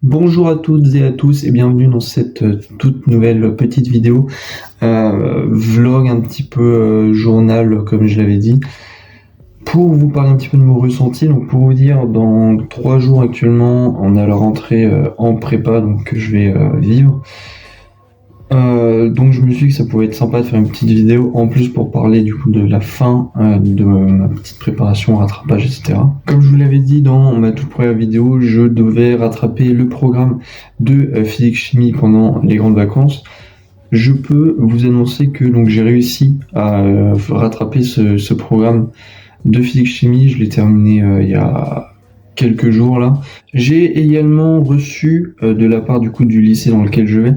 Bonjour à toutes et à tous et bienvenue dans cette toute nouvelle petite vidéo, vlog un petit peu journal comme je l'avais dit, pour vous parler un petit peu de mon ressenti. Donc pour vous dire, dans 3 jours actuellement, on a la rentrée en prépa donc que je vais vivre. Donc je me suis dit que ça pouvait être sympa de faire une petite vidéo en plus pour parler du coup de la fin de ma petite préparation, rattrapage, etc. Comme je vous l'avais dit dans ma toute première vidéo, je devais rattraper le programme de physique-chimie pendant les grandes vacances. Je peux vous annoncer que donc j'ai réussi à rattraper ce programme de physique-chimie. Je l'ai terminé il y a quelques jours là. J'ai également reçu de la part du coup du lycée dans lequel je vais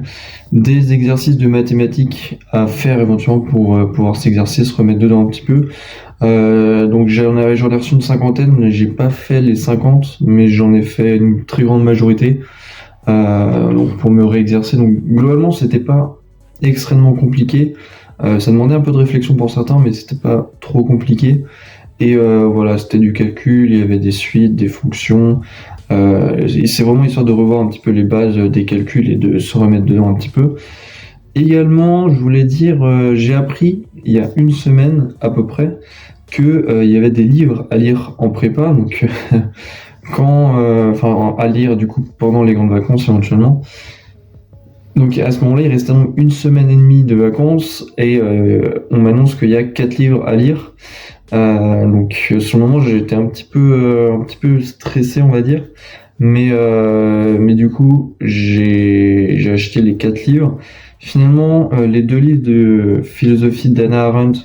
des exercices de mathématiques à faire éventuellement pour pouvoir s'exercer, se remettre dedans un petit peu. Donc j'en ai reçu une cinquantaine, j'ai pas fait les 50, mais j'en ai fait une très grande majorité donc pour me réexercer. Donc globalement c'était pas extrêmement compliqué, ça demandait un peu de réflexion pour certains, mais c'était pas trop compliqué. Et voilà, c'était du calcul, il y avait des suites, des fonctions. C'est vraiment histoire de revoir un petit peu les bases des calculs et de se remettre dedans un petit peu. Également, je voulais dire, j'ai appris il y a une semaine à peu près que il y avait des livres à lire en prépa, donc à lire du coup pendant les grandes vacances éventuellement. Donc à ce moment-là, il restait donc une semaine et demie de vacances et on m'annonce qu'il y a 4 livres à lire. Donc sur le moment, j'étais un petit peu stressé, on va dire. Mais du coup, j'ai acheté les 4 livres. Finalement, les 2 livres de philosophie d'Hannah Arendt,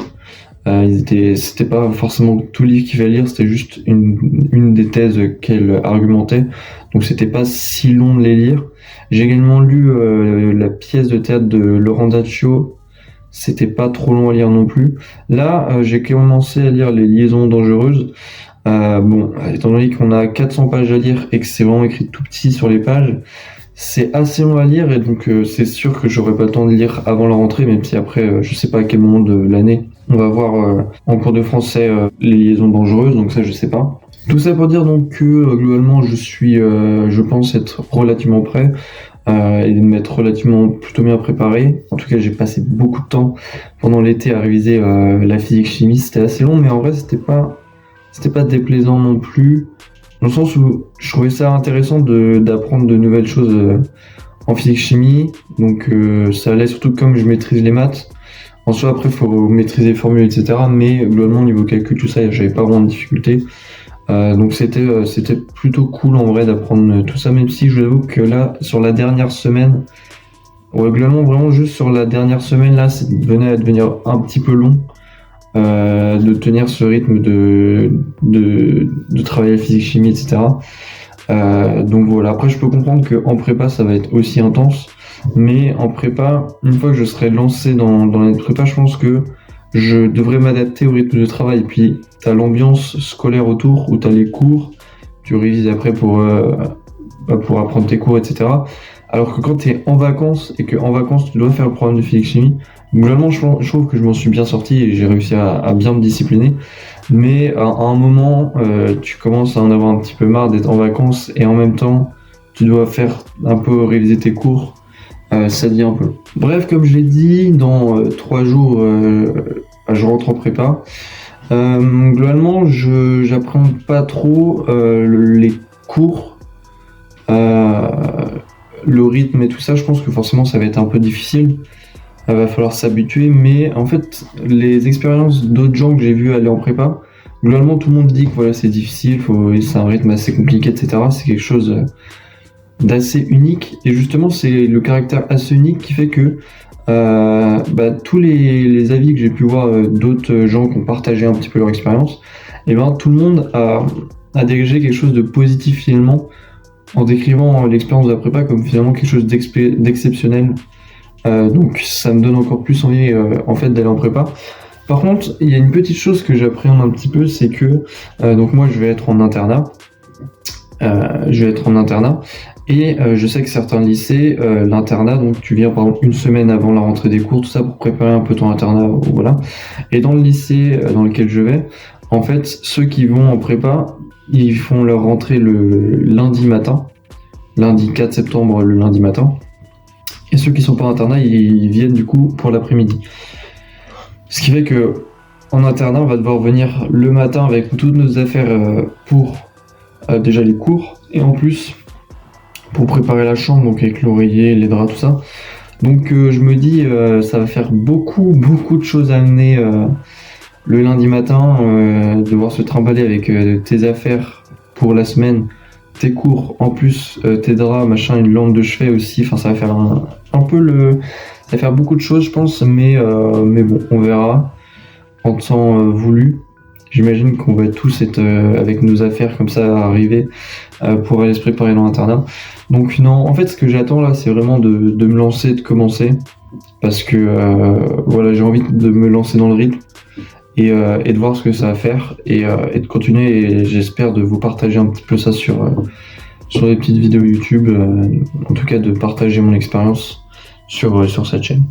c'était pas forcément tout le livre qu'il fallait lire, c'était juste une des thèses qu'elle argumentait. Donc c'était pas si long de les lire. J'ai également lu la pièce de théâtre de Laurent Daccio. C'était pas trop long à lire non plus. Là, j'ai commencé à lire Les Liaisons dangereuses. Bon, étant donné qu'on a 400 pages à lire et que c'est vraiment écrit tout petit sur les pages, c'est assez long à lire et donc c'est sûr que j'aurai pas le temps de lire avant la rentrée, même si après, je sais pas à quel moment de l'année on va voir en cours de français Les Liaisons dangereuses, donc ça je sais pas. Tout ça pour dire donc que globalement je pense être relativement prêt et de m'être relativement plutôt bien préparé. En tout cas, j'ai passé beaucoup de temps pendant l'été à réviser la physique-chimie. C'était assez long, mais en vrai, c'était pas déplaisant non plus. Dans le sens où je trouvais ça intéressant d'apprendre de nouvelles choses en physique-chimie. Donc ça allait surtout comme je maîtrise les maths. En soi, après, il faut maîtriser les formules, etc. Mais globalement, au niveau calcul, tout ça, j'avais pas vraiment de difficultés. Donc c'était plutôt cool en vrai d'apprendre tout ça, même si je vous avoue que là, sur la dernière semaine, globalement vraiment juste sur la dernière semaine, là, ça venait à devenir un petit peu long de tenir ce rythme de travailler la physique-chimie, etc. Donc voilà, après je peux comprendre qu'en prépa, ça va être aussi intense, mais en prépa, une fois que je serai lancé dans les prépa, je pense que je devrais m'adapter au rythme de travail. Et puis, tu as l'ambiance scolaire autour, où tu as les cours, tu révises après pour apprendre tes cours, etc. Alors que quand tu es en vacances, et qu'en vacances, tu dois faire le programme de physique-chimie, globalement, je trouve que je m'en suis bien sorti et j'ai réussi à bien me discipliner. Mais à un moment, tu commences à en avoir un petit peu marre d'être en vacances, et en même temps, tu dois faire un peu réviser tes cours. Ça devient un peu. Bref, comme je l'ai dit, dans 3 jours, je rentre en prépa. Globalement, j'apprends pas trop les cours, le rythme et tout ça. Je pense que forcément, ça va être un peu difficile. Il va falloir s'habituer, mais en fait, les expériences d'autres gens que j'ai vu aller en prépa, globalement, tout le monde dit que voilà, c'est difficile, c'est un rythme assez compliqué, etc. C'est quelque chose d'assez unique, et justement c'est le caractère assez unique qui fait que tous les avis que j'ai pu voir d'autres gens qui ont partagé un petit peu leur expérience, et tout le monde a dégagé quelque chose de positif finalement en décrivant l'expérience de la prépa comme finalement quelque chose d'exceptionnel. Donc ça me donne encore plus envie en fait d'aller en prépa. Par contre, il y a une petite chose que j'appréhende un petit peu, c'est que donc moi je vais être en internat. Et je sais que certains lycées, l'internat, donc tu viens par exemple une semaine avant la rentrée des cours, tout ça pour préparer un peu ton internat, voilà. Et dans le lycée dans lequel je vais, en fait, ceux qui vont en prépa, ils font leur rentrée le lundi matin. lundi 4 septembre le lundi matin. Et ceux qui sont pas en internat, ils viennent du coup pour l'après-midi. Ce qui fait que en internat, on va devoir venir le matin avec toutes nos affaires pour déjà les cours, et en plus pour préparer la chambre, donc avec l'oreiller, les draps, tout ça. Donc je me dis, ça va faire beaucoup de choses à amener le lundi matin, devoir se trimballer avec tes affaires pour la semaine, tes cours, en plus tes draps, machin, une lampe de chevet aussi. Enfin, ça va faire ça va faire beaucoup de choses, je pense, mais bon, on verra en temps voulu. J'imagine qu'on va tous être avec nos affaires comme ça arriver pour aller se préparer dans l'internat. Donc non, en fait, ce que j'attends là, c'est vraiment de me lancer, de commencer, parce que voilà, j'ai envie de me lancer dans le rythme et de voir ce que ça va faire et de continuer. Et j'espère de vous partager un petit peu ça sur les petites vidéos YouTube, en tout cas de partager mon expérience sur cette chaîne.